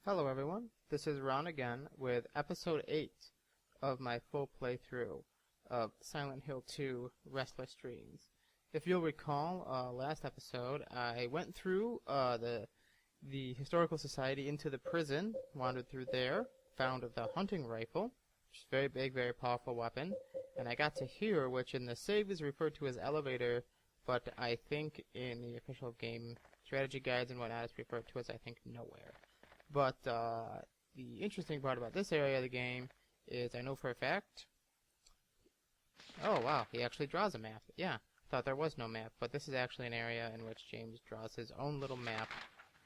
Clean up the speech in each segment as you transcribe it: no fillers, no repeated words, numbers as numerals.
Hello everyone, this is Ron again with episode 8 of my full playthrough of Silent Hill 2 Restless Dreams. If you'll recall, last episode I went through the Historical Society into the prison, wandered through there, found the hunting rifle, which is a very big, very powerful weapon, and I got to here, which in the save is referred to as elevator, but I think in the official game strategy guides and whatnot it's referred to as, I think, nowhere. But the interesting part about this area of the game is I know for a fact... Oh wow, he actually draws a map. Yeah, thought there was no map, but this is actually an area in which James draws his own little map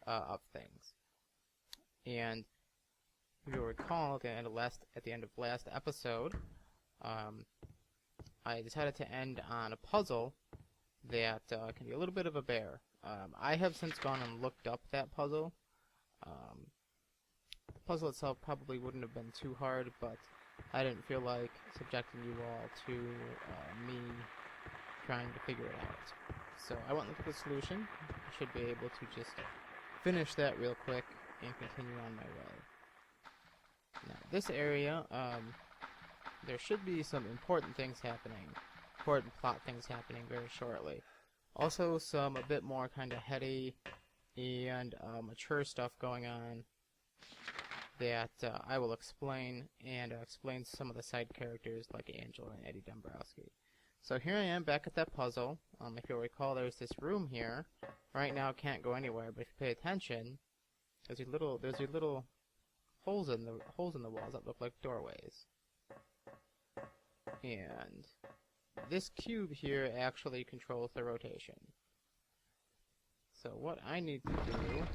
of things. And if you'll recall, at the end of last episode, I decided to end on a puzzle that can be a little bit of a bear. I have since gone and looked up that puzzle. The puzzle itself probably wouldn't have been too hard, but I didn't feel like subjecting you all to me trying to figure it out. So I went and looked at the solution. I should be able to just finish that real quick and continue on my way. Now, this area, there should be some important things happening, important plot things happening very shortly. Also, some a bit more kind of heady and mature stuff going on that I will explain, and explain some of the side characters like Angela and Eddie Dombrowski. So here I am back at that puzzle. If you'll recall, there's this room here. Right now, can't go anywhere, but if you pay attention, there's these little holes in the walls that look like doorways. And this cube here actually controls the rotation. So what I need to do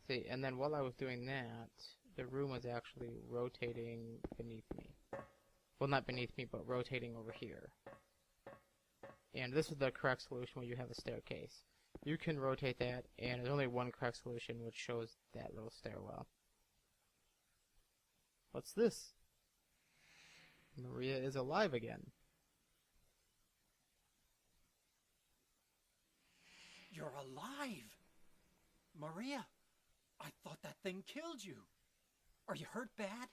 see, and then while I was doing that, the room was actually rotating beneath me. Well, not beneath me, but rotating over here. And this is the correct solution where you have a staircase. You can rotate that, and there's only one correct solution, which shows that little stairwell. What's this? Maria is alive again. You're alive! Maria, I thought that thing killed you. Are you hurt bad?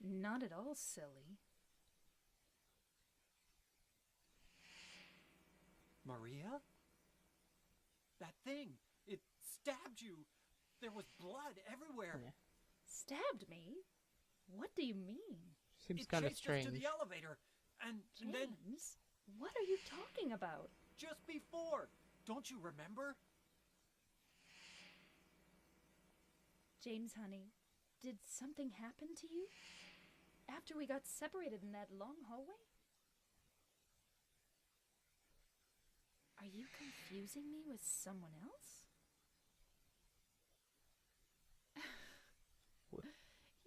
Not at all, silly. Maria? That thing, it stabbed you. There was blood everywhere. Yeah. Stabbed me? What do you mean? Seems It kind of chased us strange. to the elevator, and then James, what are you talking about? just before, don't you remember? James, honey, did something happen to you? After we got separated in that long hallway? Are you confusing me with someone else?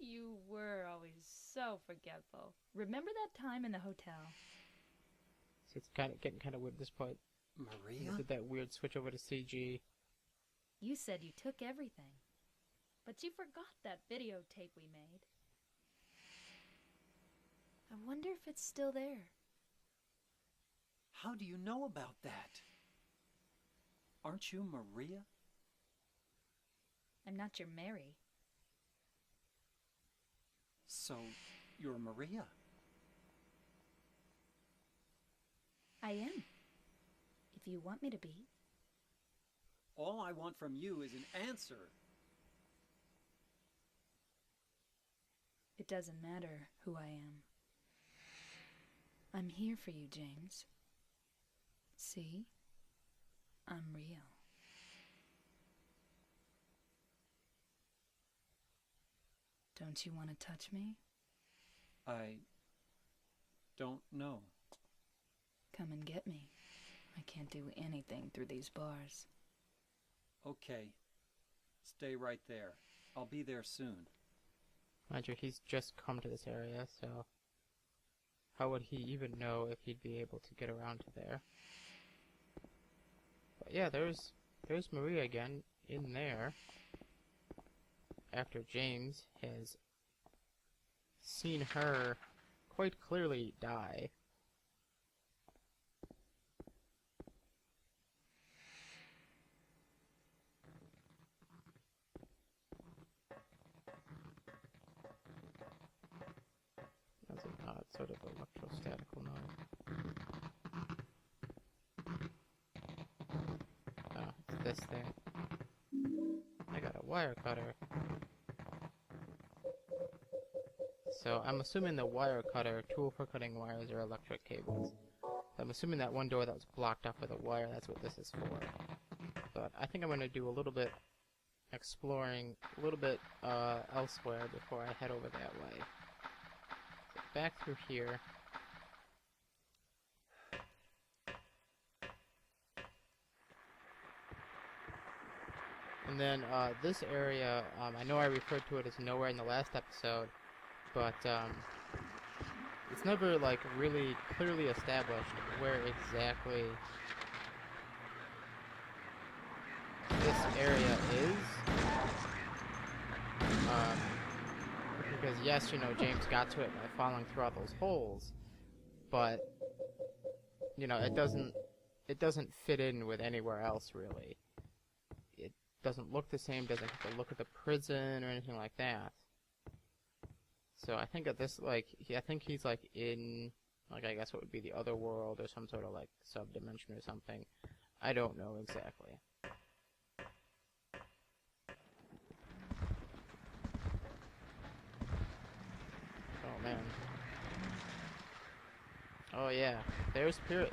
You were always so forgetful. Remember that time in the hotel? See, it's getting kind of weird at this point. Maria? Did that weird switch over to CG. You said you took everything, but you forgot that videotape we made. I wonder if it's still there. How do you know about that? Aren't you Maria? I'm not your Mary. So, you're Maria? I am. If you want me to be. All I want from you is an answer. It doesn't matter who I am. I'm here for you, James. See? I'm real. Don't you want to touch me? I don't know. Come and get me. I can't do anything through these bars. Okay. Stay right there. I'll be there soon. Mind you, he's just come to this area, so how would he even know if he'd be able to get around to there? But yeah, there's Maria again in there. After James has seen her quite clearly die. sort of electrostatical noise. Oh, it's this thing. I got a wire cutter. So I'm assuming the wire cutter, tool for cutting wires, or electric cables. I'm assuming that one door that was blocked off with a wire, that's what this is for. But I think I'm going to do a little bit exploring, a little bit elsewhere before I head over that way. So back through here. And then this area, I know I referred to it as nowhere in the last episode, but it's never like really clearly established where exactly this area is. Because yes, you know, James got to it by falling through all those holes, but you know, it doesn't fit in with anywhere else really. It doesn't look the same, doesn't have to look at the prison or anything like that. So I think at this, like, I think he's like in, like, I guess what would be the other world or some sort of like sub-dimension or something. I don't know exactly. Oh man. Oh yeah, there's the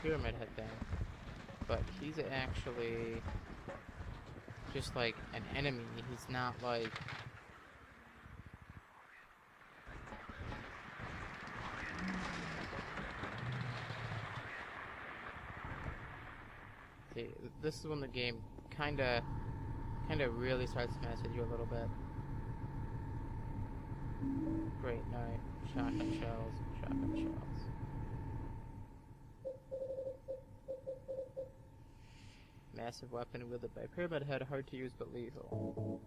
pyramid head thing, but he's actually just like an enemy. He's not like. See, this is when the game kinda really starts to mess with you a little bit. Great knife, shotgun shells, shotgun shells. Massive weapon wielded by Pyramid Head, hard to use but lethal.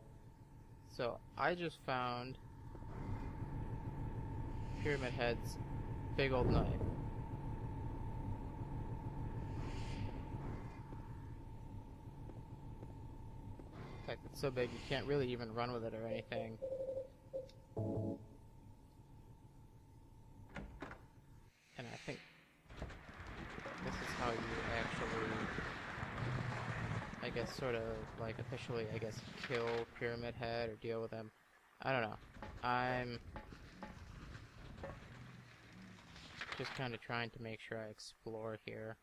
So I just found Pyramid Head's big old knife. In fact, it's so big you can't really even run with it or anything. And I think this is how you actually, I guess, sort of, like, officially, I guess, kill Pyramid Head or deal with him. I don't know. I'm just kind of trying to make sure I explore here.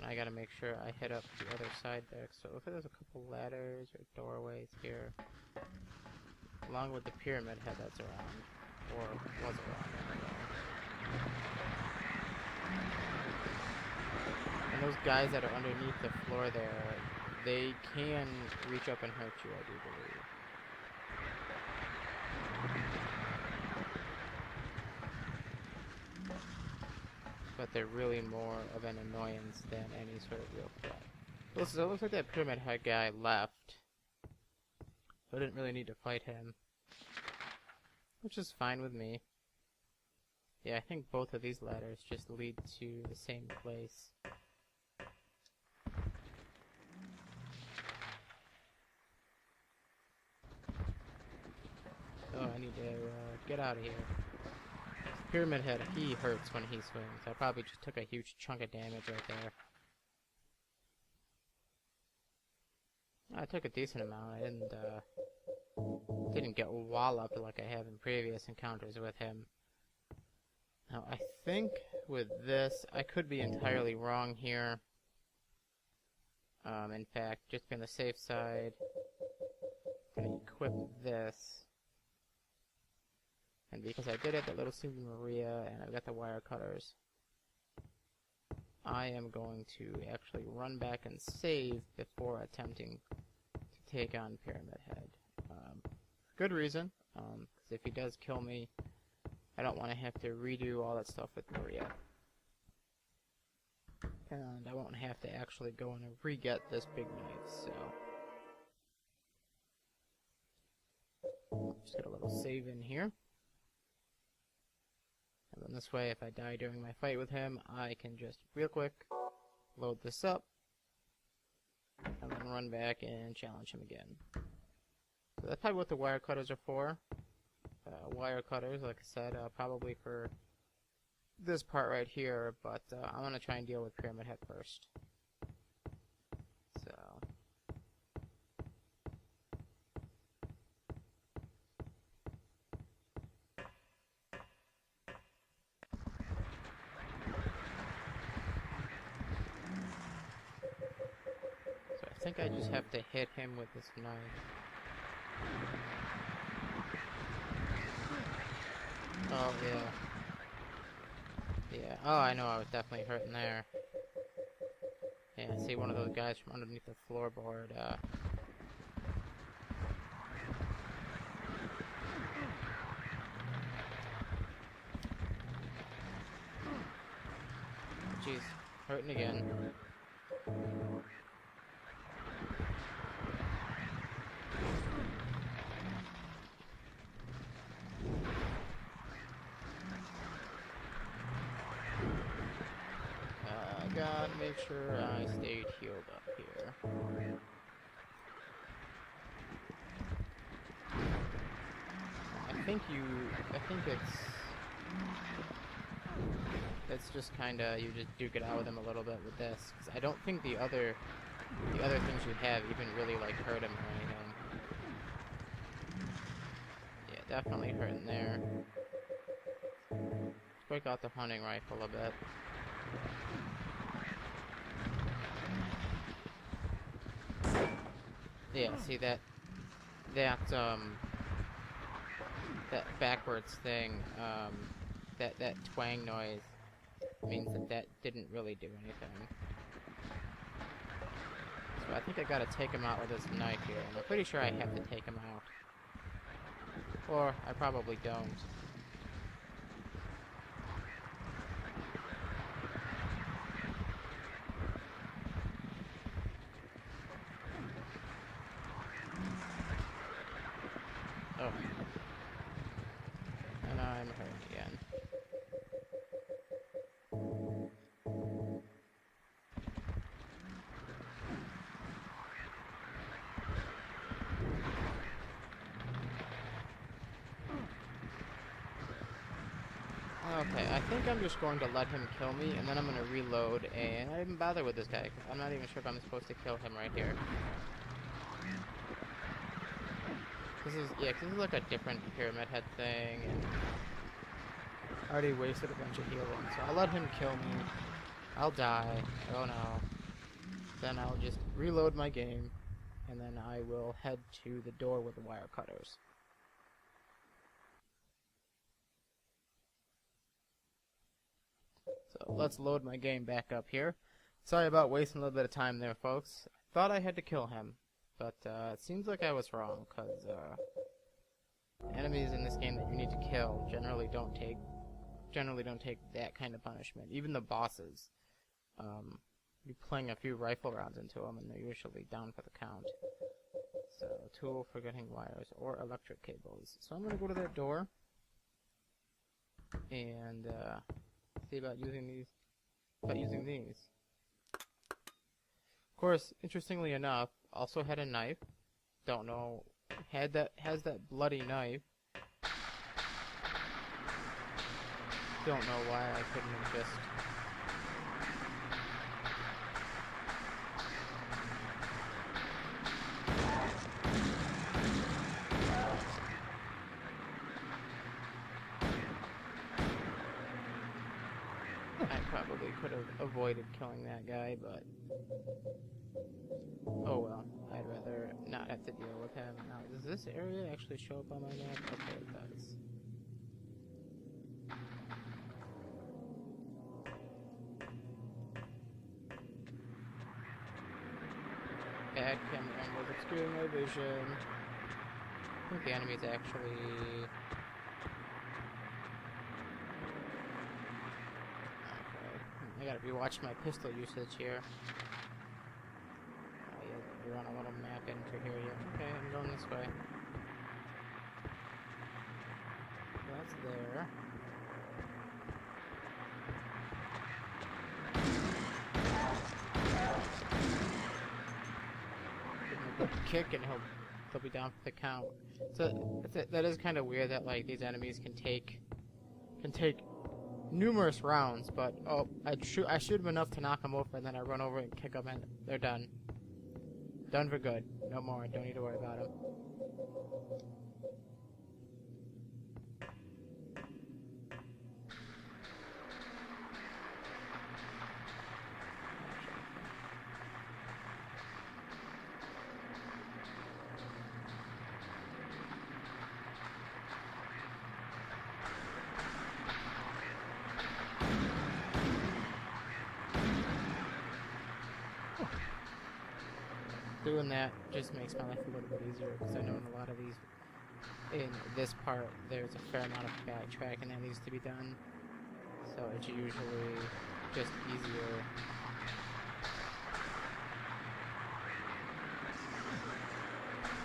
I gotta make sure I hit up the other side there. So if there's a couple ladders or doorways here, along with the pyramid head that's around, or was around anyway. And those guys that are underneath the floor there, they can reach up and hurt you, I do believe. But they're really more of an annoyance than any sort of real threat. Well, so it looks like that pyramid head guy left. So I didn't really need to fight him. Which is fine with me. Yeah, I think both of these ladders just lead to the same place. Oh, I need to get out of here. Pyramid Head, he hurts when he swings. I probably just took a huge chunk of damage right there. I took a decent amount. I didn't get walloped like I have in previous encounters with him. Now, I think with this, I could be entirely wrong here. In fact, just to be on the safe side, I'm going to equip this. And because I did it, the little Super Maria, and I've got the wire cutters, I am going to actually run back and save before attempting to take on Pyramid Head. Good reason, because if he does kill me, I don't want to have to redo all that stuff with Maria. And I won't have to actually go and re-get this big knife, so. Just get a little save in here. And then this way, if I die during my fight with him, I can just, real quick, load this up, and then run back and challenge him again. So that's probably what the wire cutters are for. Wire cutters, like I said, probably for this part right here, but I'm going to try and deal with Pyramid Head first. So I think I just have to hit him with this knife. Oh, yeah. Yeah. Oh, I know, I was definitely hurting there. Yeah, I see one of those guys from underneath the floorboard, Jeez, hurting again. Gotta make sure I stayed healed up here. I think it's just kinda, you just duke it out with him a little bit with this. 'Cause I don't think the other things you have even really, like, hurt him or anything. Yeah, definitely hurting there. Let's break out the hunting rifle a bit. Yeah, see that backwards thing, that twang noise means that didn't really do anything. So I think I gotta take him out with this knife here, and I'm pretty sure I have to take him out. Or I probably don't. Oh. And I'm hurt again. Okay, I think I'm just going to let him kill me, and then I'm going to reload, and I didn't bother with this guy. I'm not even sure if I'm supposed to kill him right here. This is like a different Pyramid Head thing, and I already wasted a bunch of healing, so I'll let him kill me. I'll die. Oh no. Then I'll just reload my game, and then I will head to the door with the wire cutters. So let's load my game back up here. Sorry about wasting a little bit of time there, folks. Thought I had to kill him, but it seems like I was wrong, because enemies in this game that you need to kill generally don't take that kind of punishment. Even the bosses, you're playing a few rifle rounds into them, and they're usually down for the count. So, tool for getting wires or electric cables. So I'm gonna go to that door and see about using these. Of course, interestingly enough, also had a knife. Don't know, has that bloody knife. Don't know why I couldn't have just probably could have avoided killing that guy, but oh well. I'd rather not have to deal with him. Now, does this area actually show up on my map? Okay, it does. Bad camera angles obscuring my vision. I think the enemy's actually... I gotta be watching my pistol usage here. Oh, yeah, you're on a little map enter here. Yeah. Okay, I'm going this way. That's there. quick kick and they'll be down for the count. So that is kind of weird that like these enemies can take numerous rounds, but oh, I shoot them enough to knock them over, and then I run over and kick them, and they're done. Done for good. No more. Don't need to worry about them. Doing that just makes my life a little bit easier, because I know in a lot of these, in this part, there's a fair amount of backtracking that needs to be done, so it's usually just easier.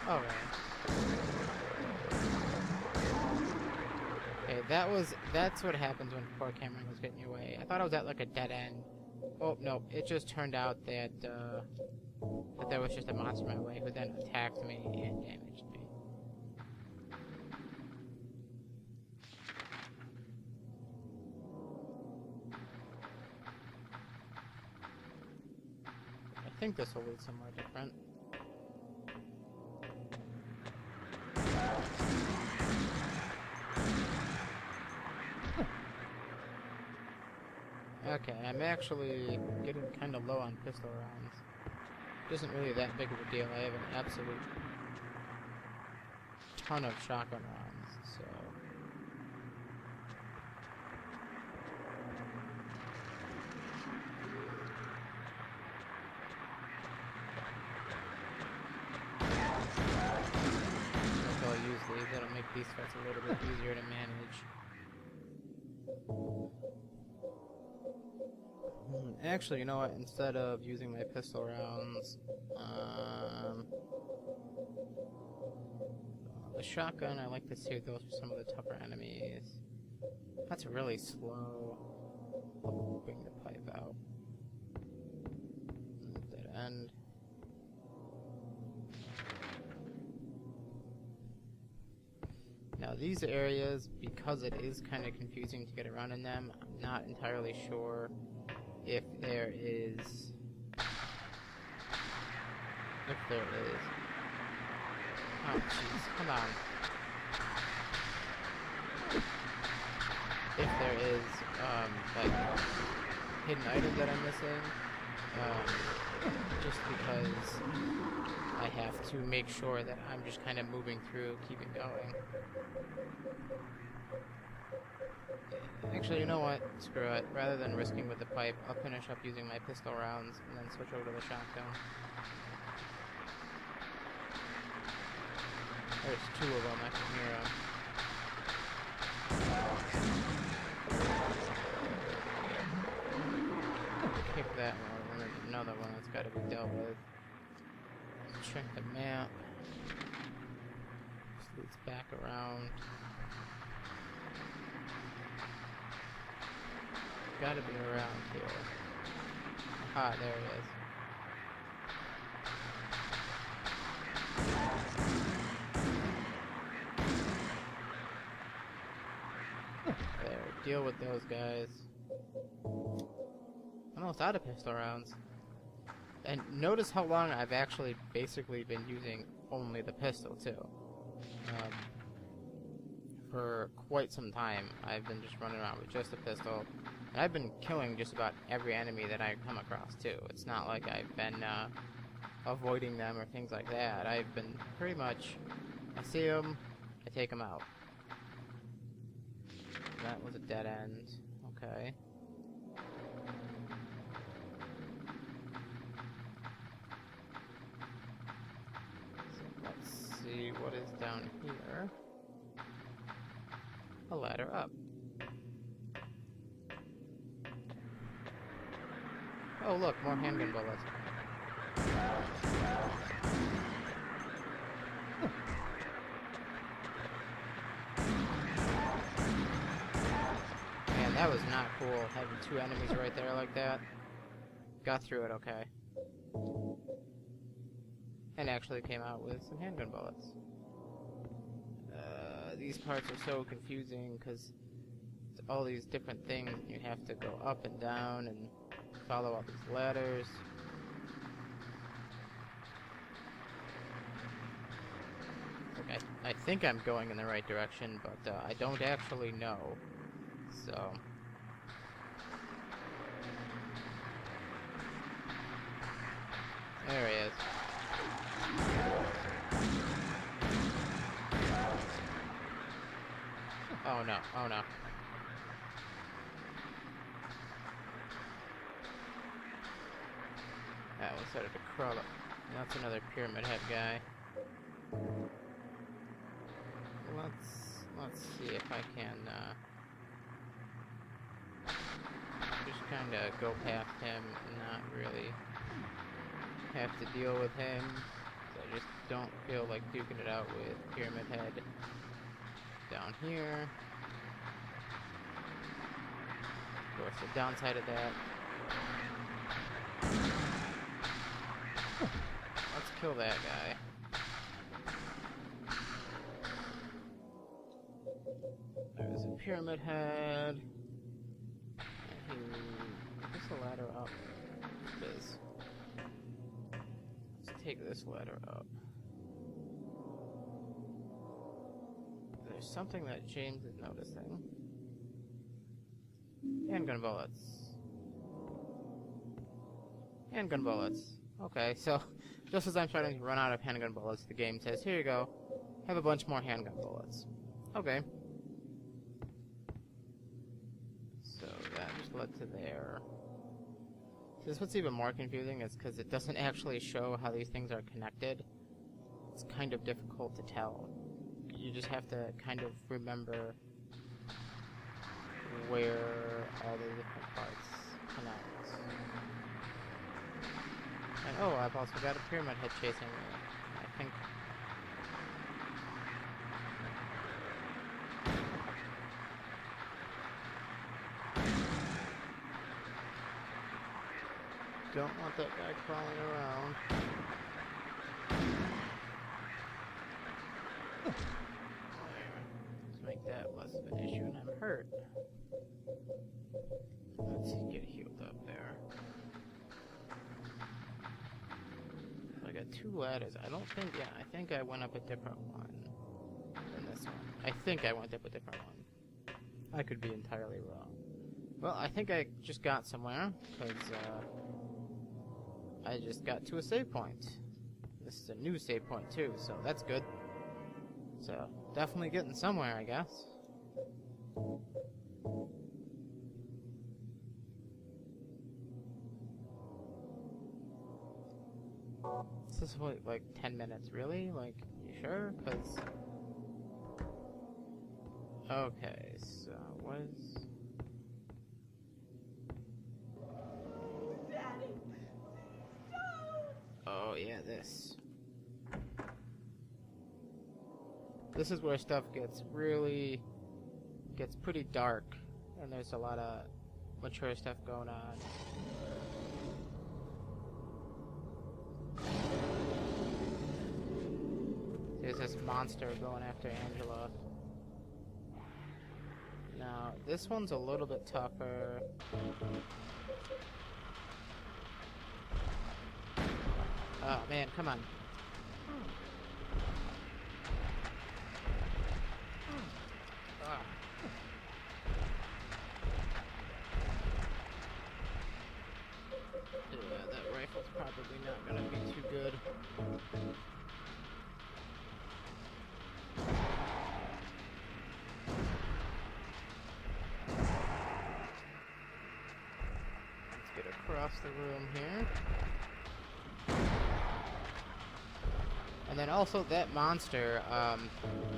Alright. Okay, that's what happens when poor Cameron was getting your way. I thought I was at like a dead end. Oh, no, it just turned out that there was just a monster in my way who then attacked me and damaged me. I think this will lead somewhere different. Okay, I'm actually getting kind of low on pistol rounds. It isn't really that big of a deal. I have an absolute ton of shotgun rounds, so... I'll use these. That'll make these fights a little bit easier to manage. Actually, you know what? Instead of using my pistol rounds, the shotgun, I like to save those for some of the tougher enemies. That's really slow. I'll bring the pipe out. Dead end. Now these areas, because it is kind of confusing to get around in them, I'm not entirely sure if there is... Oh jeez, come on. If there is, like, hidden item that I'm missing, just because I have to make sure that I'm just kind of moving through, keeping going. Actually, you know what? Screw it. Rather than risking with the pipe, I'll finish up using my pistol rounds and then switch over to the shotgun. There's two of them, I can hear them. Kick that one, and there's another one that's got to be dealt with. Let's check the map. This leads back around. Gotta be around here. Ah, there it is. There, deal with those guys. I'm almost out of pistol rounds. And notice how long I've actually basically been using only the pistol, too. For quite some time, I've been just running around with just a pistol. And I've been killing just about every enemy that I come across, too. It's not like I've been avoiding them or things like that. I've been pretty much... I see them, I take them out. That was a dead end. Okay. So let's see what is down here. A ladder up. Oh look, more handgun bullets. Man, that was not cool, having two enemies right there like that. Got through it okay. and actually came out with some handgun bullets. These parts are so confusing because it's all these different things. You have to go up and down and follow all these ladders. Like I think I'm going in the right direction, but I don't actually know. So there he is. Oh no, oh no. That one started to crawl up. That's another pyramid head guy. Let's see if I can just kind of go past him and not really have to deal with him. So I just don't feel like duking it out with pyramid head down here. Of course, the downside of that. Let's kill that guy. There's a pyramid head. Where's the ladder up? It is. Let's take this ladder up. There's something that James is noticing. Handgun bullets. Handgun bullets. Okay, so just as I'm starting to run out of handgun bullets, the game says, here you go, have a bunch more handgun bullets. Okay. So that just led to there. So this what's even more confusing is because it doesn't actually show how these things are connected. It's kind of difficult to tell. You just have to kind of remember where all the different parts connect. And oh, I've also got a pyramid head chasing me. I think. Don't want that guy crawling around. Let's make that less of an issue, and I'm hurt. Let's get healed up there. I got two ladders. I don't think, yeah, I think I went up a different one than this one. I think I went up a different one. I could be entirely wrong. Well, I think I just got somewhere, because, I just got to a save point. This is a new save point, too, so that's good. So, definitely getting somewhere, I guess. This is what, like 10 minutes, really? Like, you sure? Because... Okay, so what is... Daddy! Oh, yeah, this. This is where stuff gets pretty dark, and there's a lot of mature stuff going on. There's this monster going after Angela. Now, this one's a little bit tougher. Oh man, come on. Ah. Yeah, that rifle's probably not gonna be too good. Let's get across the room here. And then also that monster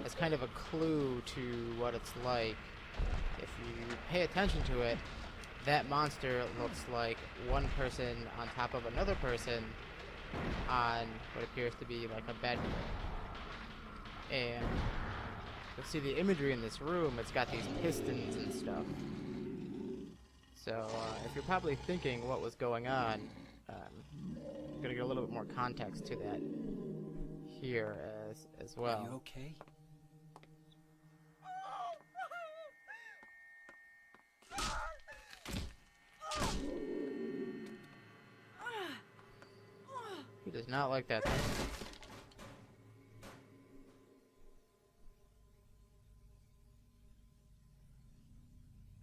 is kind of a clue to what it's like. If you pay attention to it, that monster looks like one person on top of another person on what appears to be like a bed. And you'll see the imagery in this room, it's got these pistons and stuff. So if you're probably thinking what was going on, I'm going to get a little bit more context to that. here as Are well. you okay? He does not like that thing.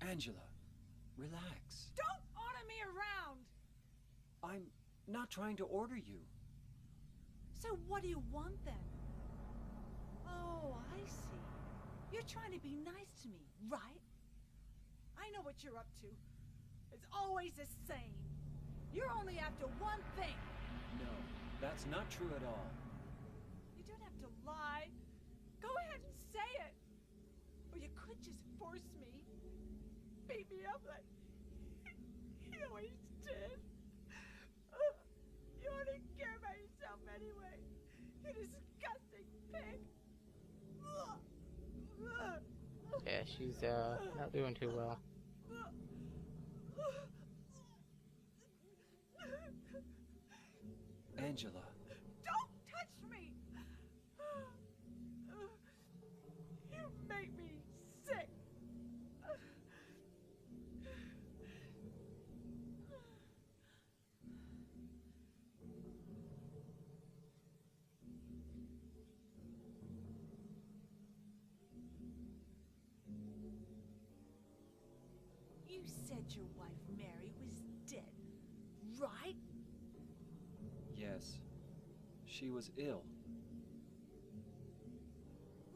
Angela, relax. Don't order me around! I'm not trying to order you. So what do you want then? Oh, I see. You're trying to be nice to me, right? I know what you're up to. It's always the same. You're only after one thing. No, that's not true at all. You don't have to lie. Go ahead and say it. Or you could just force me. Beat me up like he always did. You only care about yourself anyway. You disgusting pig. Yeah, she's not doing too well. Angela, Don't touch me! You make me sick. You said your wife Mary was dead, right? yes. She was ill.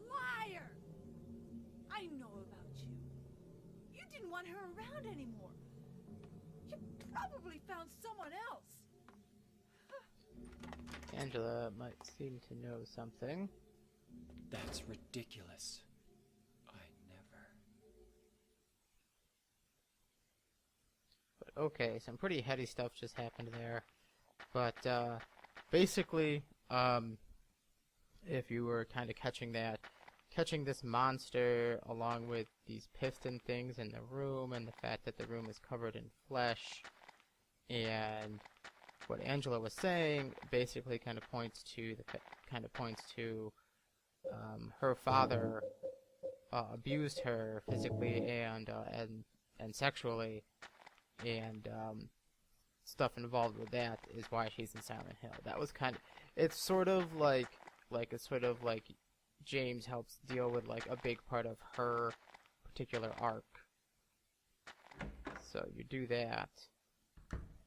Liar! I know about you. You didn't want her around anymore. You probably found someone else. Angela might seem to know something. That's ridiculous. I never. But okay, some pretty heady stuff just happened there. But basically, if you were kind of catching this monster along with these piston things in the room, and the fact that the room is covered in flesh, and what Angela was saying basically kind of points to her father abused her physically and sexually, and stuff involved with that is why she's in Silent Hill. That was it's sort of like James helps deal with like a big part of her particular arc. So you do that.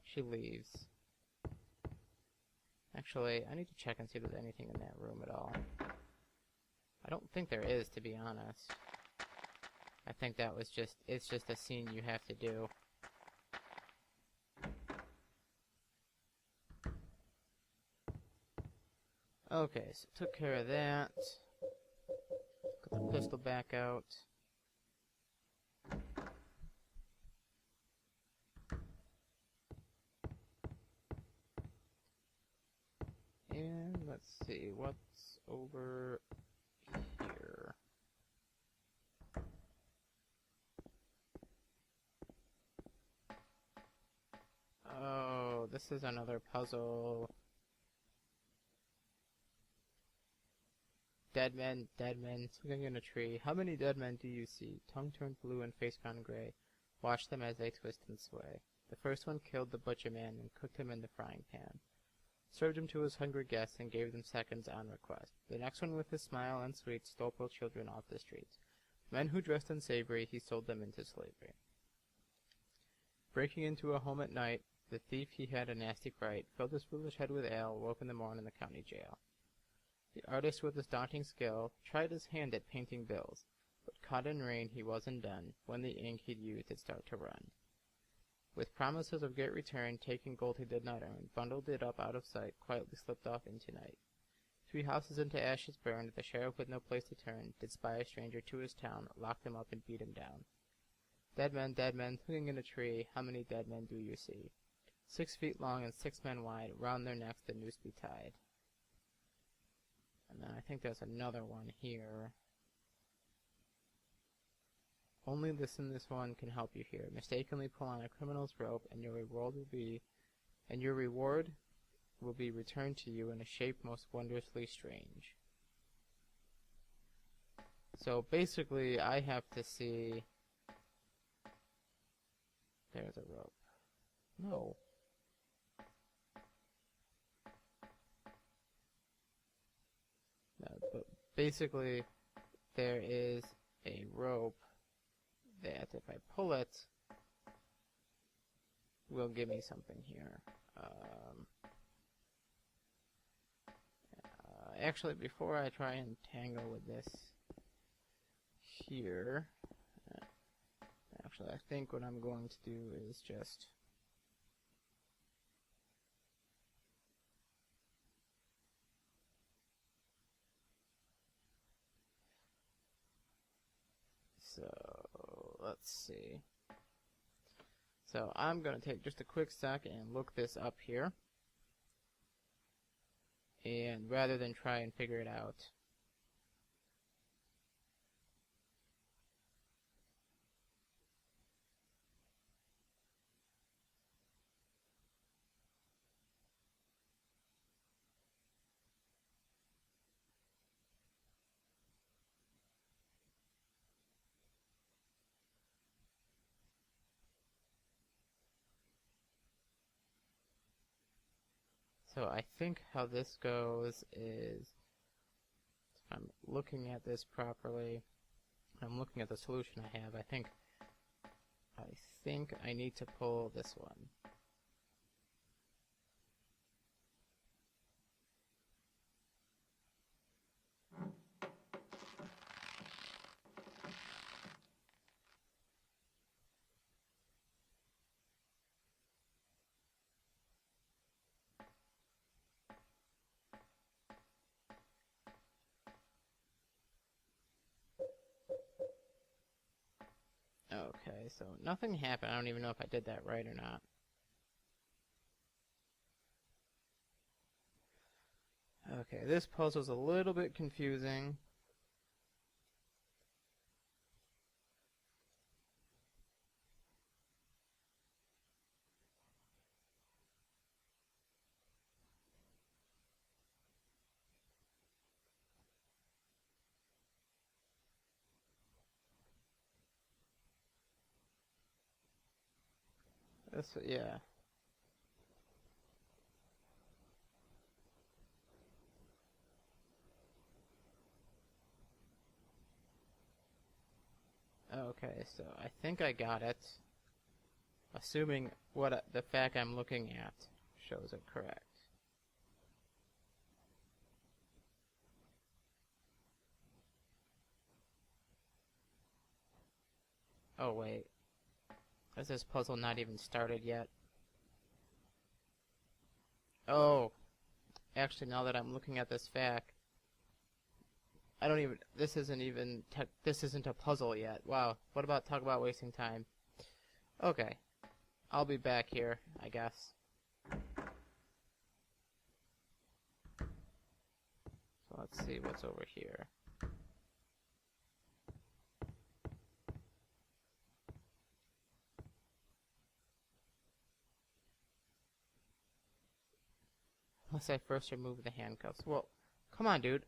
She leaves. Actually, I need to check and see if there's anything in that room at all. I don't think there is, to be honest. I think that was it's just a scene you have to do. Okay, so took care of that. Got the pistol back out. And let's see, what's over here? Oh, this is another puzzle. Dead men, swinging in a tree. How many dead men do you see? Tongue turned blue and face gone gray. Watch them as they twist and sway. The first one killed the butcher man and cooked him in the frying pan. Served him to his hungry guests and gave them seconds on request. The next one, with his smile and sweet, stole poor children off the streets. Men who dressed unsavory, he sold them into slavery. Breaking into a home at night, the thief he had a nasty fright, filled his foolish head with ale, woke in the morn in the county jail. The artist with his daunting skill tried his hand at painting bills, but caught in rain he wasn't done, when the ink he'd used had started to run. With promises of great return, taking gold he did not earn, bundled it up out of sight, quietly slipped off into night. 3 houses into ashes burned, the sheriff with no place to turn, did spy a stranger to his town, locked him up and beat him down. Dead men, swinging in a tree, how many dead men do you see? 6 feet long and 6 men wide, round their necks the noose be tied. And then I think there's another one here. Only listen, this one can help you here. Mistakenly pull on a criminal's rope, and your reward will be returned to you in a shape most wondrously strange. So basically, I have to see... There's a rope. No. No, but basically, there is a rope that if I pull it, will give me something here. Actually, before I try and tangle with this here, actually, I think what I'm going to do is just so let's see. So I'm going to take just a quick sec and look this up here. And rather than try and figure it out, so I think how this goes is, if I'm looking at this properly, I'm looking at the solution I have, I think I need to pull this one. Okay, so nothing happened. I don't even know if I did that right or not. Okay, this puzzle's a little bit confusing. This, yeah. Okay, so I think I got it. Assuming what the fact I'm looking at shows it correct. Oh wait. Is this puzzle not even started yet? Oh. Actually, now that I'm looking at this fact, this isn't a puzzle yet. Wow. Talk about wasting time. Okay. I'll be back here, I guess. So let's see what's over here. Unless I first remove the handcuffs. Well, come on, dude.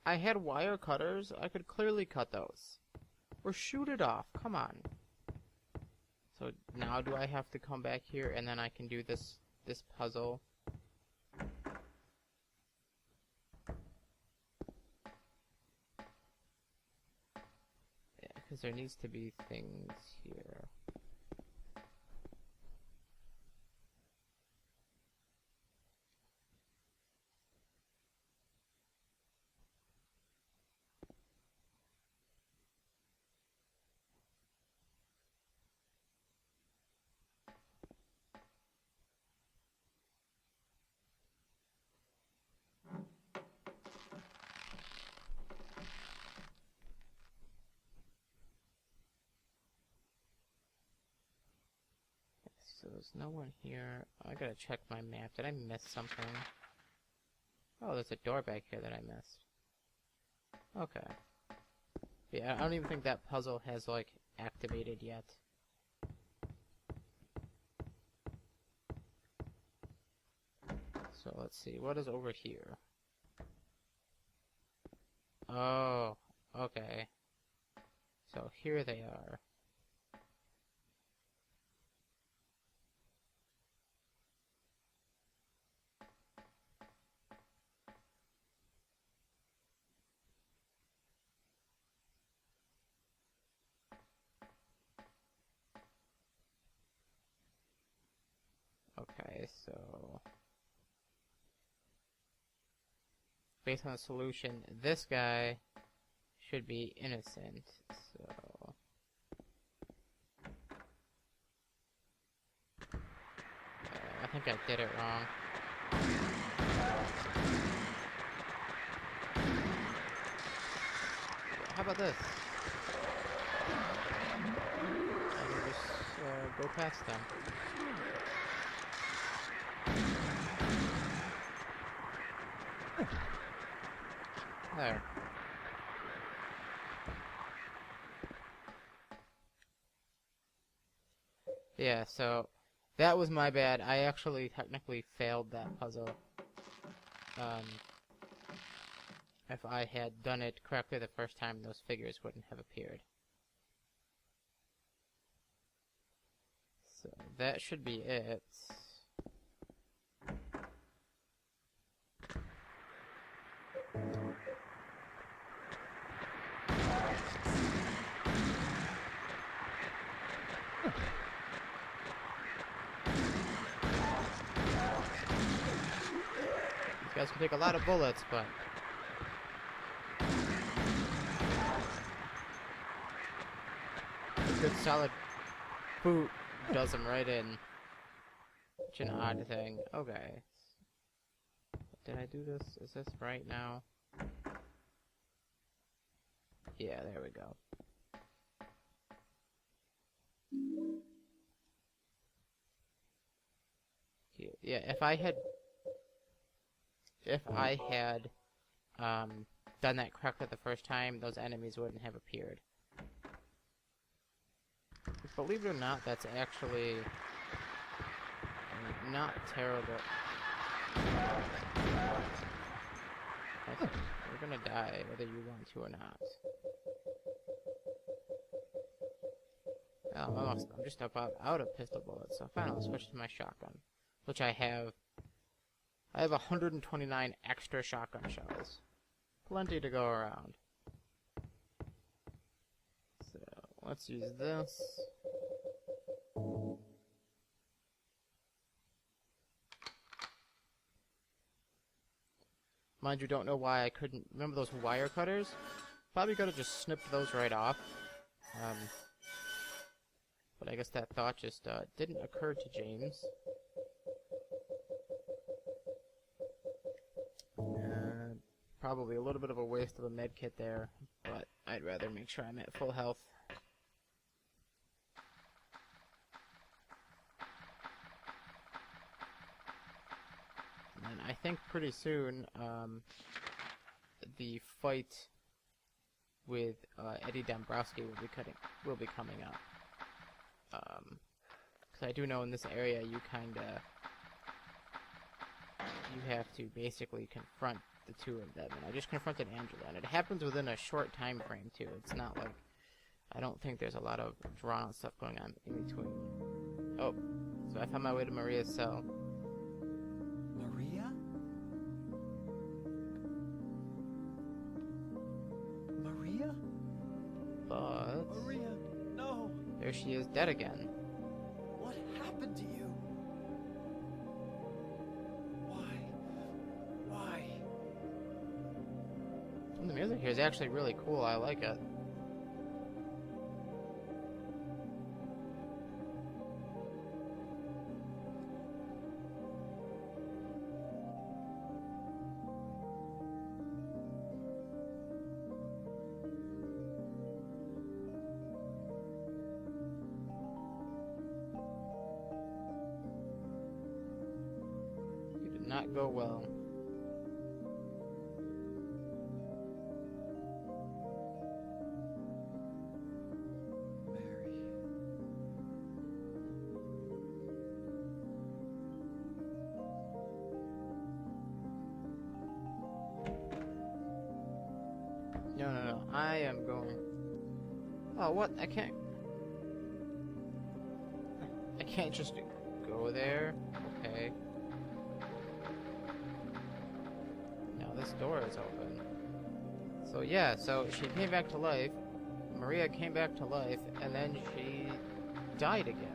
I had wire cutters. I could clearly cut those. Or shoot it off. Come on. So now do I have to come back here and then I can do this puzzle? Yeah, because there needs to be things here. So there's no one here. I gotta check my map. Did I miss something? Oh, there's a door back here that I missed. Okay. Yeah, I don't even think that puzzle has, like, activated yet. So let's see, what is over here? Oh, okay. So here they are. Okay, so based on the solution, this guy should be innocent, so I think I did it wrong. How about this? I can just go past them. There. Yeah, so that was my bad. I actually technically failed that puzzle. If I had done it correctly the first time, those figures wouldn't have appeared. So that should be it. These guys can take a lot of bullets, but a good solid boot does them right in. Such an odd thing. Okay. Did I do this? Is this right now? Yeah, there we go. Yeah, if I had done that correctly the first time, those enemies wouldn't have appeared. Believe it or not, that's actually not terrible. You're gonna die whether you want to or not. Oh, I'm just about out of pistol bullets, so fine, I'll switch to my shotgun, which I have 129 extra shotgun shells. Plenty to go around. So, let's use this. Mind you, don't know why I couldn't remember those wire cutters. Probably could have just snipped those right off. But I guess that thought just didn't occur to James. Probably a little bit of a waste of a med kit there, but I'd rather make sure I'm at full health. And I think pretty soon, the fight with Eddie Dombrowski will be coming up. Because I do know in this area you have to basically confront the two of them, and I just confronted Angela, and it happens within a short time frame too. It's not like, I don't think there's a lot of drawn out stuff going on in between. Oh, so I found my way to Maria's cell. Maria? Maria? But Maria, no! there she is, dead again. What happened to you? Why? The music here is actually really cool. I like it. It did not go well. I am going... Oh, what? I can't just go there? Okay. Now this door is open. So yeah, so she came back to life. Maria came back to life, and then she died again.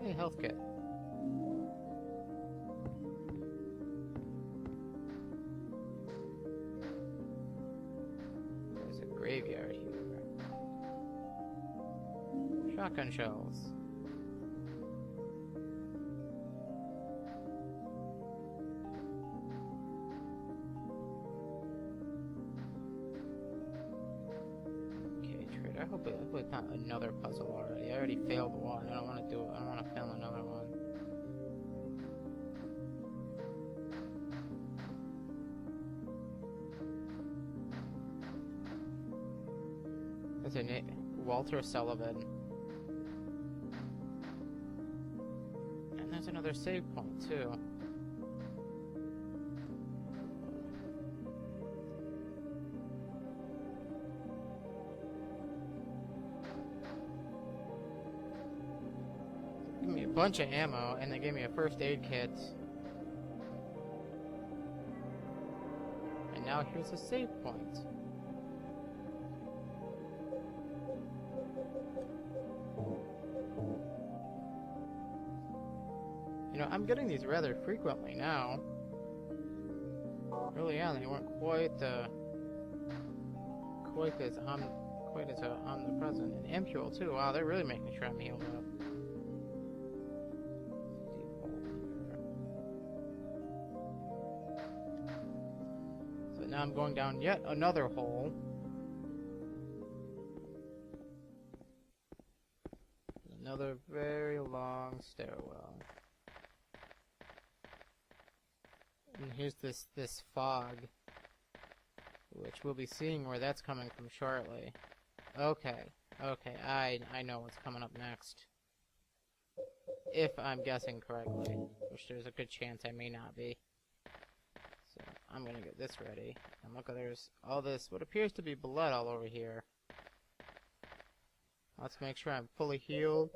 Hey, health kit. There's a graveyard here. Shotgun shells. I hope it's not another puzzle already. I already failed one. I don't want to do it. I don't want to fail another one. What's her name? Walter Sullivan. And there's another save point too. Bunch of ammo, and they gave me a first aid kit. And now here's a save point. You know, I'm getting these rather frequently now. Early on, they weren't quite as omnipresent. And Ampule too. Wow, they're really making sure I'm healed up. Now I'm going down yet another hole. Another very long stairwell. And here's this fog, which we'll be seeing where that's coming from shortly. Okay, I know what's coming up next. If I'm guessing correctly, which there's a good chance I may not be. So I'm gonna get this ready. And look, there's all this, what appears to be blood all over here. Let's make sure I'm fully healed.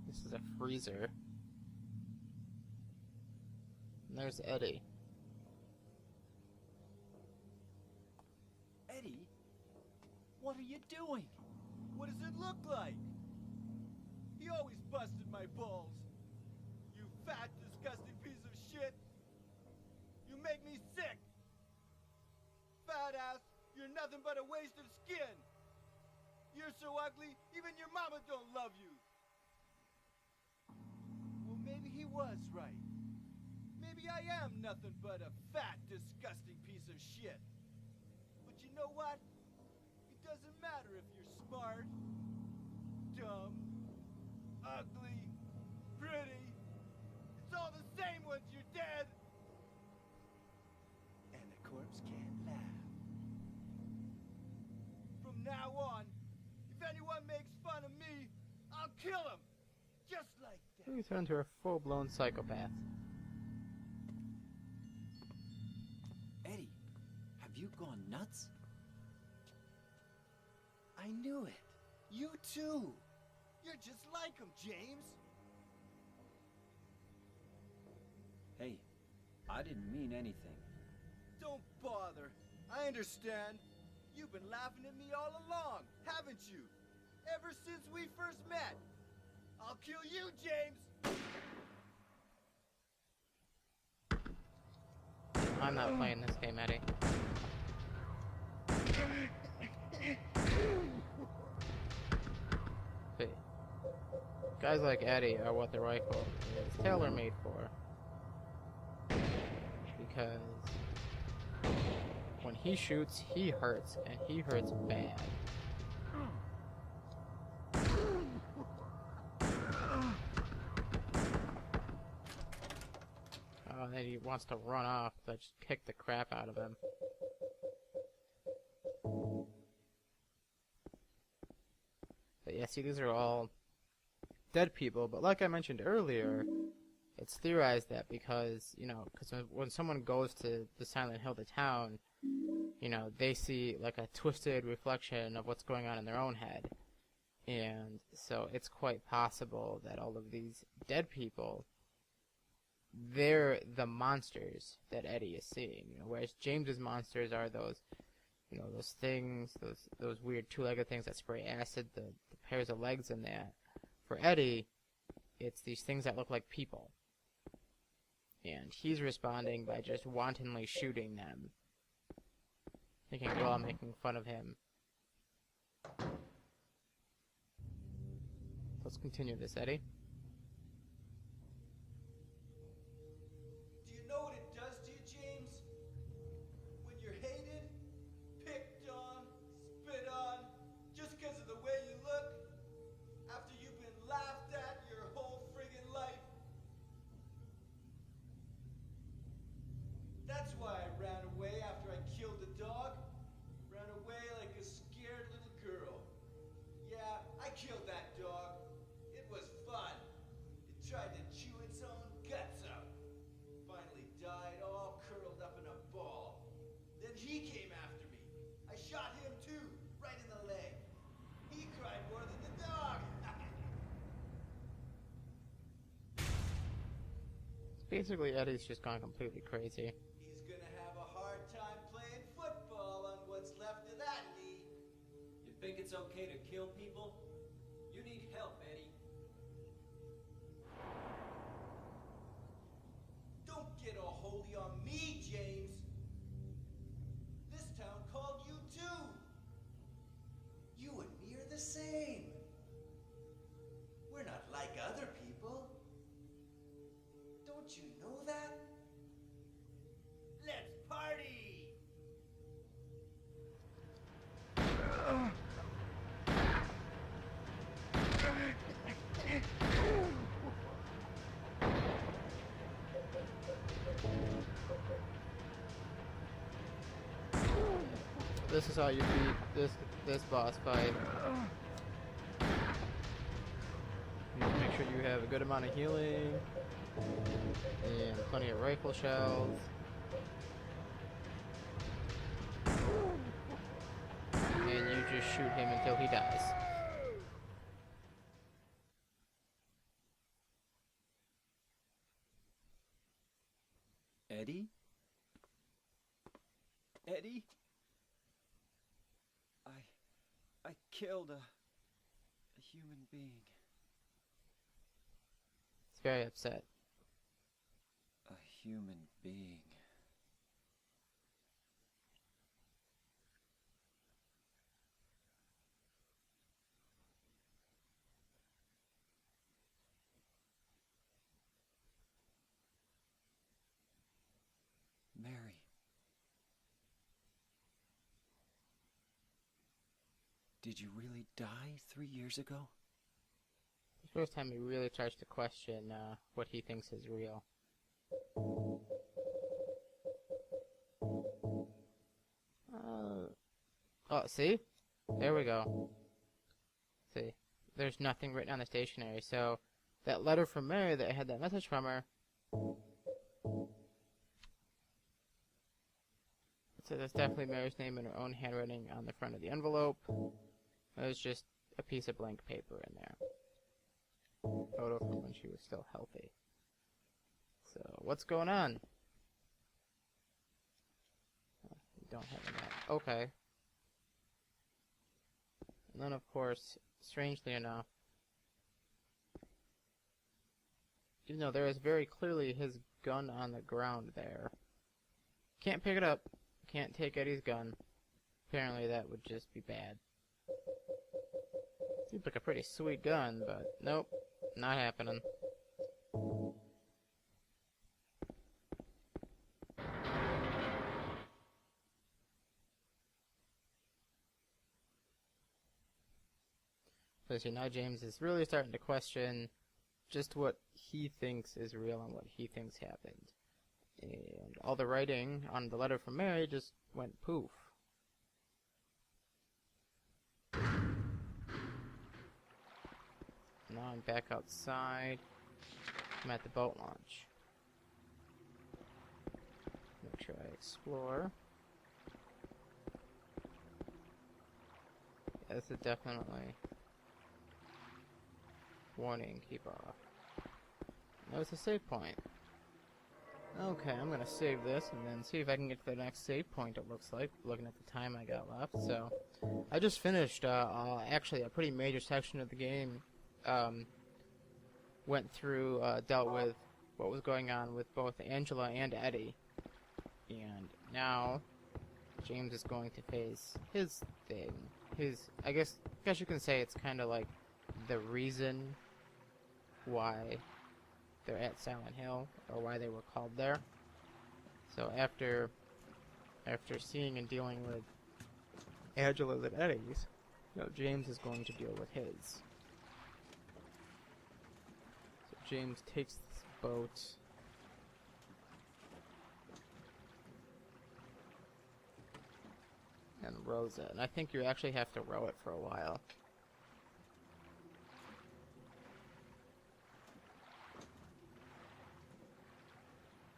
This is a freezer. And there's Eddie. Eddie? What are you doing? What does it look like? He always busted my balls. You fat, disgusting piece of shit. You make me sick. Fat ass, you're nothing but a waste of skin. You're so ugly, even your mama don't love you. Well, maybe he was right. Maybe I am nothing but a fat, disgusting piece of shit. But you know what? It doesn't matter if you're smart, dumb, ugly, pretty. It's all the same once you're dead. And the corpse can't laugh. From now on, if anyone makes fun of me, I'll kill him. Just like that. We turned to a full-blown psychopath. Eddie, have you gone nuts? I knew it. You too. You're just like him, James. Hey, I didn't mean anything. Don't bother. I understand. You've been laughing at me all along, haven't you? Ever since we first met. I'll kill you, James! I'm not playing this game, Eddie. See, guys like Eddie are what the rifle is tailor-made for. Because when he shoots, he hurts, and he hurts bad. he wants to run off, so I just kick the crap out of him. But yeah, see, these are all dead people, but like I mentioned earlier, it's theorized that because, you know, because when someone goes to the Silent Hill, the town, you know, they see like a twisted reflection of what's going on in their own head. And so it's quite possible that all of these dead people, they're the monsters that Eddie is seeing. You know, whereas James's monsters are those, you know, those things, those weird two-legged things that spray acid, the pairs of legs in that. For Eddie, it's these things that look like people. And he's responding by just wantonly shooting them. Thinking, well, I'm making fun of him. Let's continue this, Eddie. Do you know what it does to you, James? When you're hated, picked on, spit on, just because of the way you look, after you've been laughed at your whole friggin' life. That's why I ran away after I killed the dog. Ran away like a scared little girl. Yeah, I killed that dog. It was fun. It tried to chew its own guts out. Finally died all curled up in a ball. Then he came after me. I shot him too, right in the leg. He cried more than the dog. Basically, Eddie's just gone completely crazy. He's gonna have a hard time playing football on what's left of that knee. You think it's okay to kill people? You need help, Eddie. Don't get all holy on me, James. This town called you too. You and me are the same. We're not like other people. Don't you know that? Let's party! This is how you beat this boss fight. You need to make sure you have a good amount of healing and plenty of rifle shells. And you just shoot him until he dies. Eddie? Eddie? I killed a human being. He's very upset. A human being. Mary. Did you really die 3 years ago? The first time he really starts to question what he thinks is real. Oh, see? There we go. See? There's nothing written on the stationery, so that letter from Mary that had that message from her, so that's definitely Mary's name in her own handwriting on the front of the envelope. There's just a piece of blank paper in there. Photo from when she was still healthy. So, what's going on? Oh, we don't have a map. Okay. And then, of course, strangely enough, even though there is very clearly his gun on the ground there, can't pick it up. Can't take Eddie's gun. Apparently that would just be bad. Seems like a pretty sweet gun, but nope, not happening. So see, now James is really starting to question just what he thinks is real and what he thinks happened. And all the writing on the letter from Mary just went poof. Now I'm back outside. I'm at the boat launch. Make sure I explore. Yeah, this is definitely warning, keep off. That was a save point. Okay, I'm gonna save this and then see if I can get to the next save point, it looks like, looking at the time I got left. So, I just finished, actually a pretty major section of the game. Went through, dealt with what was going on with both Angela and Eddie. And now, James is going to face his thing. I guess you can say it's kind of like the reason why they're at Silent Hill, or why they were called there. So after seeing and dealing with Angela's and Eddie's, James is going to deal with his. So James takes this boat and rows it. And I think you actually have to row it for a while.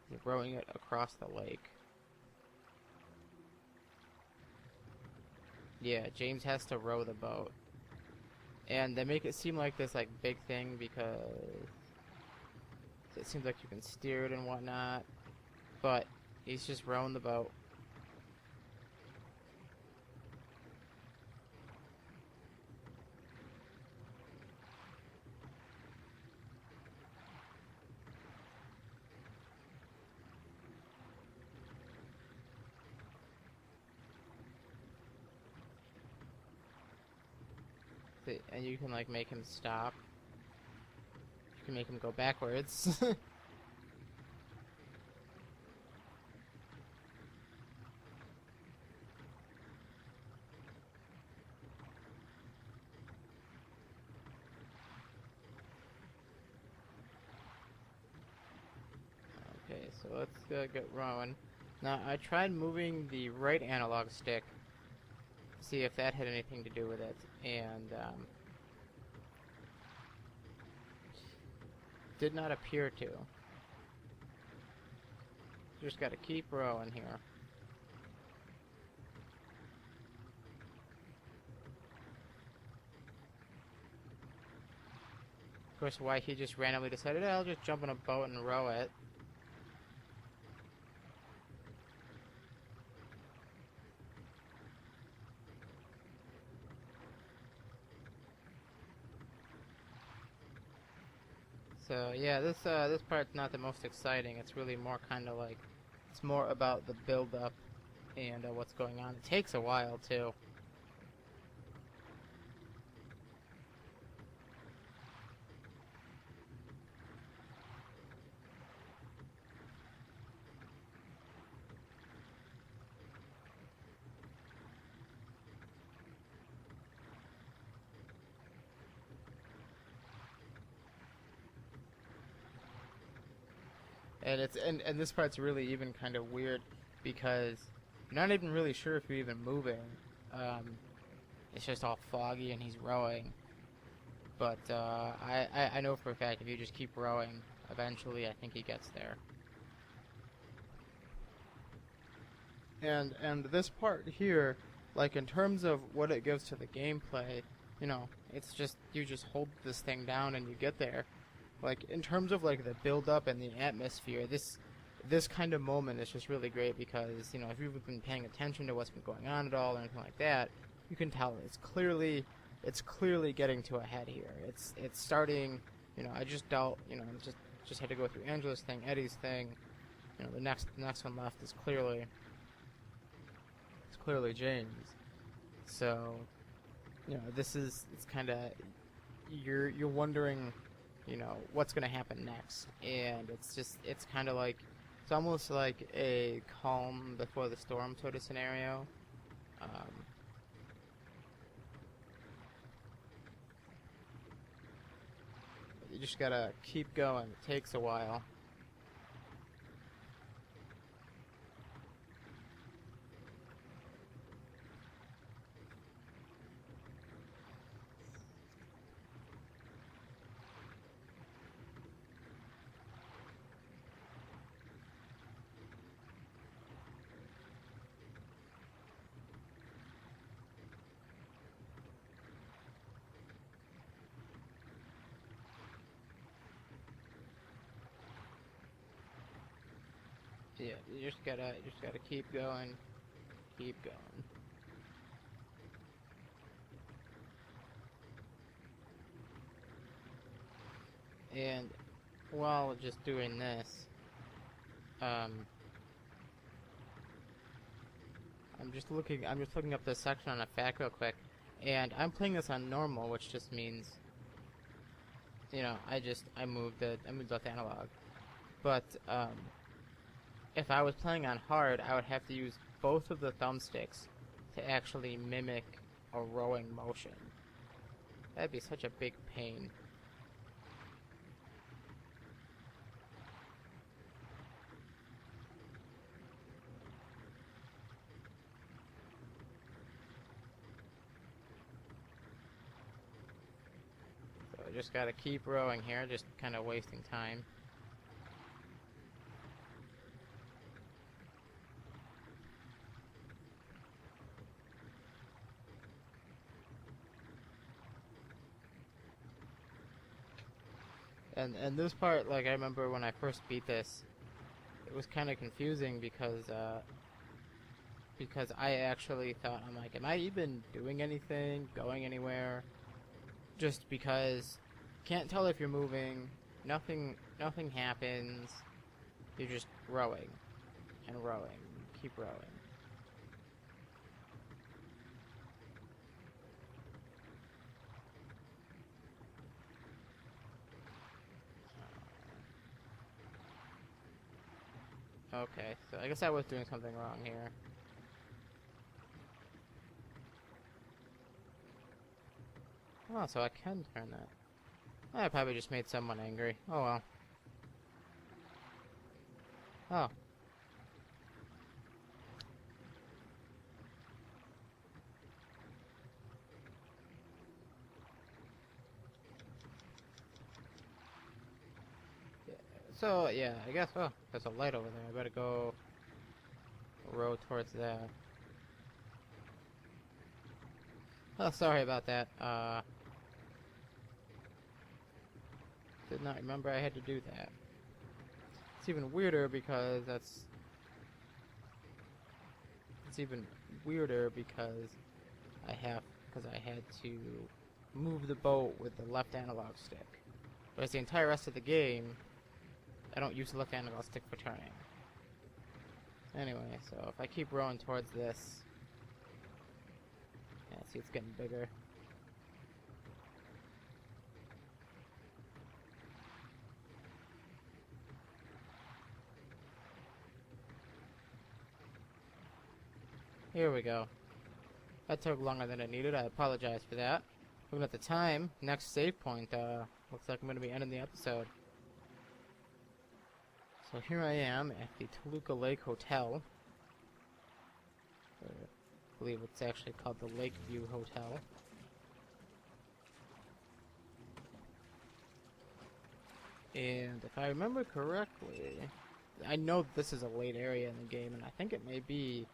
You're rowing it across the lake. Yeah, James has to row the boat. And they make it seem like this like big thing because it seems like you can steer it and whatnot. But he's just rowing the boat. And you can like make him stop. You can make him go backwards. Okay, so let's get rowing. Now I tried moving the right analog stick, see if that had anything to do with it, and did not appear to. Just gotta keep rowing here. Of course, why he just randomly decided, I'll just jump in a boat and row it. So yeah, this part's not the most exciting. It's really more kind of like, it's more about the build-up and what's going on. It takes a while too. And and this part's really even kind of weird because you're not even really sure if you're even moving. It's just all foggy and he's rowing. But I know for a fact if you just keep rowing, eventually I think he gets there. And this part here, like in terms of what it gives to the gameplay, it's just you just hold this thing down and you get there. Like in terms of like the build up and the atmosphere, this kind of moment is just really great because if you've been paying attention to what's been going on at all or anything like that, you can tell it's clearly getting to a head here. It's starting. I just dealt. Just had to go through Angela's thing, Eddie's thing. The next one left is clearly James. So it's kind of you're wondering. What's going to happen next, and it's kind of like, it's almost like a calm before the storm sort of scenario. You just gotta keep going. It takes a while. Yeah, you just gotta keep going, keep going. And while just doing this, I'm just looking up this section on a fact real quick, and I'm playing this on normal, which just means, you know, I moved left analog. But if I was playing on hard, I would have to use both of the thumbsticks to actually mimic a rowing motion. That'd be such a big pain. So I just gotta keep rowing here, just kind of wasting time. And this part, like, I remember when I first beat this, it was kind of confusing because I actually thought, I'm like, am I even doing anything, going anywhere? Just because can't tell if you're moving, nothing happens. You're just rowing and rowing, keep rowing. Okay, so I guess I was doing something wrong here. Oh, so I can turn that. I probably just made someone angry. Oh well. Oh. So, yeah, I guess, oh, there's a light over there. I better go row towards that. Oh, sorry about that. Did not remember I had to do that. It's even weirder because I had to move the boat with the left analog stick. Whereas the entire rest of the game, I don't use the left analog stick for turning. Anyway, so if I keep rowing towards this, yeah, see, it's getting bigger. Here we go. That took longer than it needed. I apologize for that. Looking at the time, next save point, looks like I'm going to be ending the episode. So here I am at the Toluca Lake Hotel. I believe it's actually called the Lakeview Hotel. And if I remember correctly, I know this is a late area in the game, and I think it may be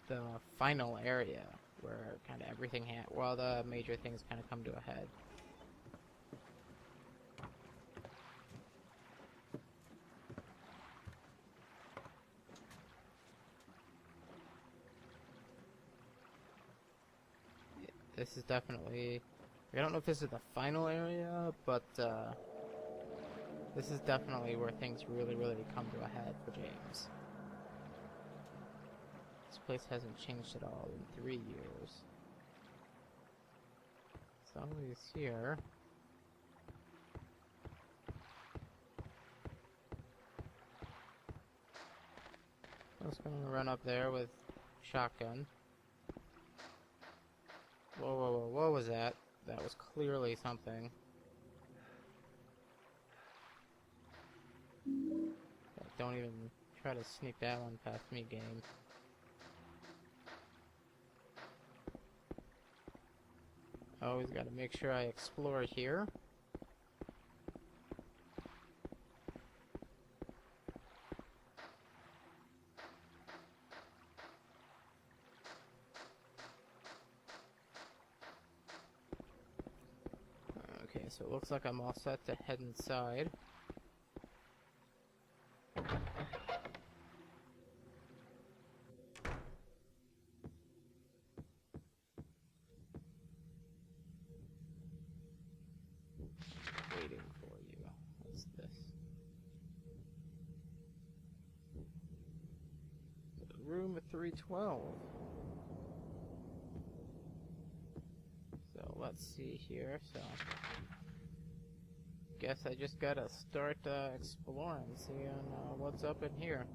the final area where kind of everything well, the major things kind of come to a head. This is definitely, I don't know if this is the final area, but this is definitely where things really come to a head for James. This place hasn't changed at all in 3 years. Somebody's here. I was gonna run up there with shotgun. Whoa, what was that? That was clearly something. Don't even try to sneak that one past me, game. Always gotta make sure I explore here. Okay, so it looks like I'm all set to head inside. 312. So let's see here. So guess I just gotta start exploring, seeing what's up in here.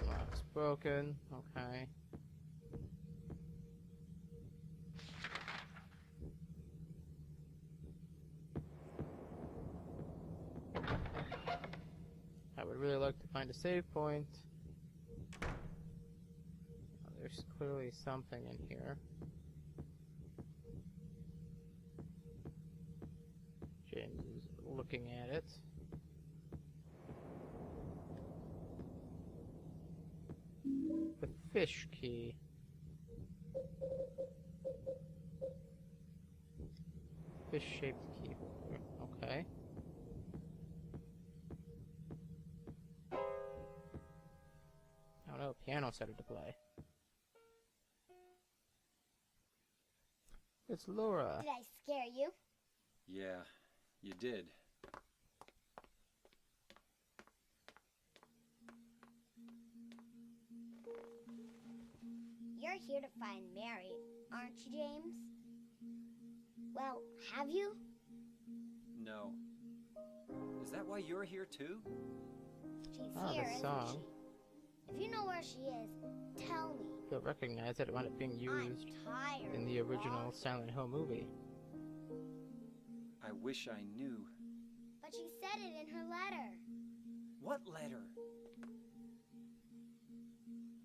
Lock's broken. Okay. I would really like to find a save point. Oh, there's clearly something in here. James is looking at it. The fish key. Fish-shaped key holder. Okay. Oh no, piano started to play. It's Laura. Did I scare you? Yeah, you did. You're here to find Mary, aren't you, James? Well, have you? No. Is that why you're here too? She's Ah, here, the isn't song. she? If you know where she is, tell me. You'll recognize that it wound up being used I'm tired. in the original Boss. Silent Hill movie. I wish I knew. But she said it in her letter. What letter?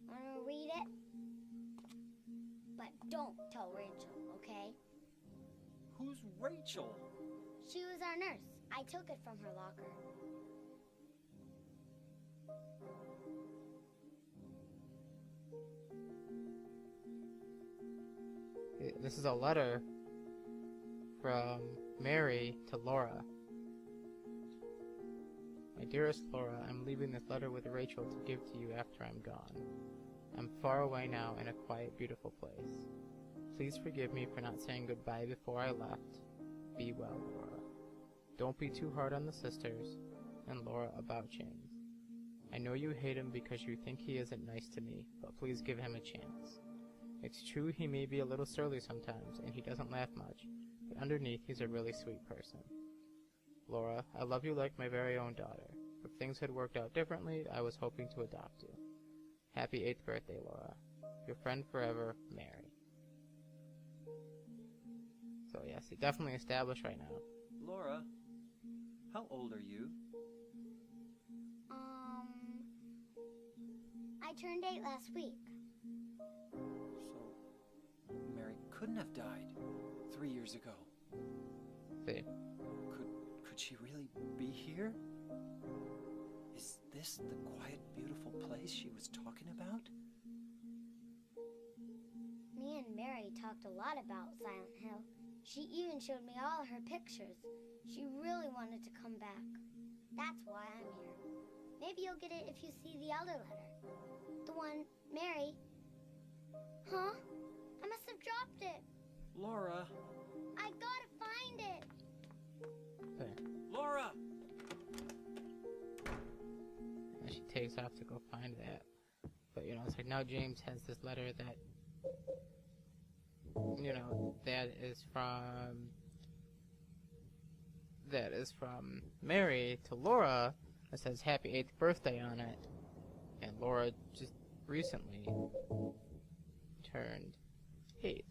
Wanna read it? But don't tell Rachel, okay? Who's Rachel? She was our nurse. I took it from her locker. This is a letter from Mary to Laura. My dearest Laura, I'm leaving this letter with Rachel to give to you after I'm gone. I'm far away now in a quiet, beautiful place. Please forgive me for not saying goodbye before I left. Be well, Laura. Don't be too hard on the sisters. And Laura, about James. I know you hate him because you think he isn't nice to me, but please give him a chance. It's true he may be a little surly sometimes, and he doesn't laugh much, but underneath he's a really sweet person. Laura, I love you like my very own daughter. If things had worked out differently, I was hoping to adopt you. Happy 8th birthday, Laura. Your friend forever, Mary. So yes, he definitely established right now. Laura, how old are you? I turned 8 last week. So, Mary couldn't have died 3 years ago. See, Could she really be here? Is this the quiet, beautiful place she was talking about? Me and Mary talked a lot about Silent Hill. She even showed me all her pictures. She really wanted to come back. That's why I'm here. Maybe you'll get it if you see the other letter. The one, Mary. Huh? I must have dropped it. Laura! I gotta find it. see. Laura! And she takes off to go find that. But you know, it's like now James has this letter that, you know, that is from Mary to Laura. It says happy 8th birthday on it. And Laura just recently turned 8.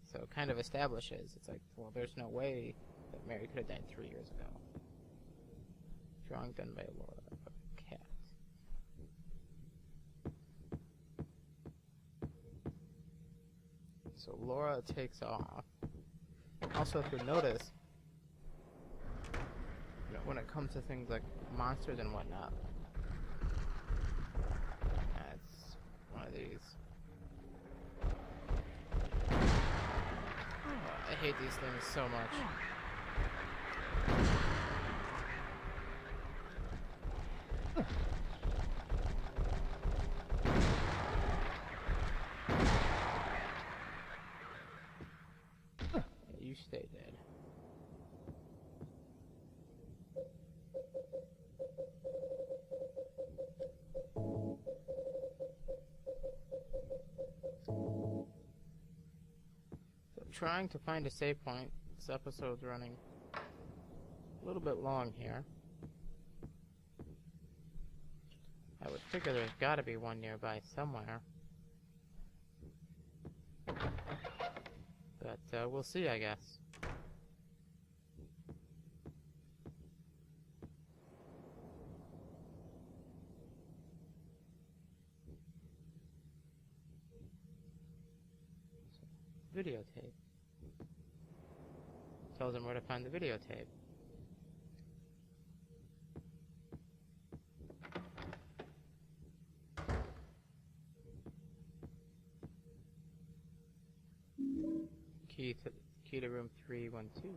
So it kind of establishes, it's like, well, there's no way that Mary could have died 3 years ago. Drawing done by Laura. Cat. So Laura takes off. Also, if you notice, you know, when it comes to things like monsters and whatnot, it's one of these. I hate these things so much. Yeah, you stay dead. trying to find a save point. This episode's running a little bit long here. I would figure there's gotta be one nearby somewhere. But we'll see, I guess. Videotape. Tells him where to find the videotape. Key to room 312.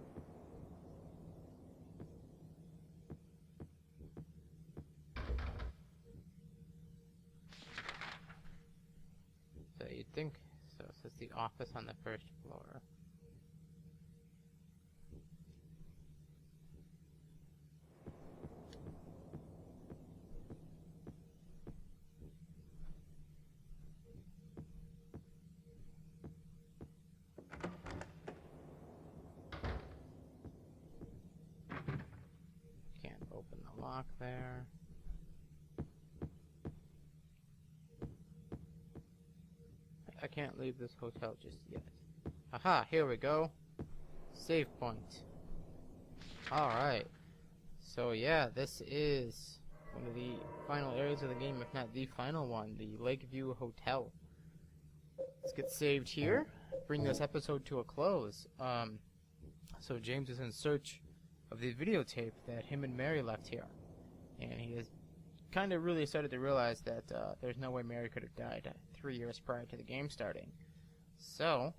So you'd think so. It says the office on the first floor. Can't open the lock there. I can't leave this hotel just yet. Aha, here we go. Save point. Alright. So yeah, this is one of the final areas of the game, if not the final one, the Lakeview Hotel. Let's get saved here. Bring this episode to a close. So James is in search of the videotape that him and Mary left here. And he has kind of really started to realize that there's no way Mary could have died 3 years prior to the game starting. So,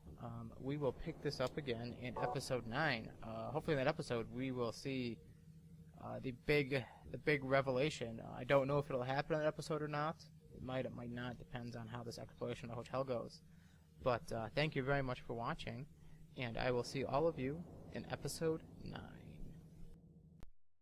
we will pick this up again in episode 9. Hopefully in that episode we will see the big revelation. I don't know if it'll happen in that episode or not. It might not. Depends on how this exploration of the hotel goes. But thank you very much for watching, and I will see all of you in episode 9.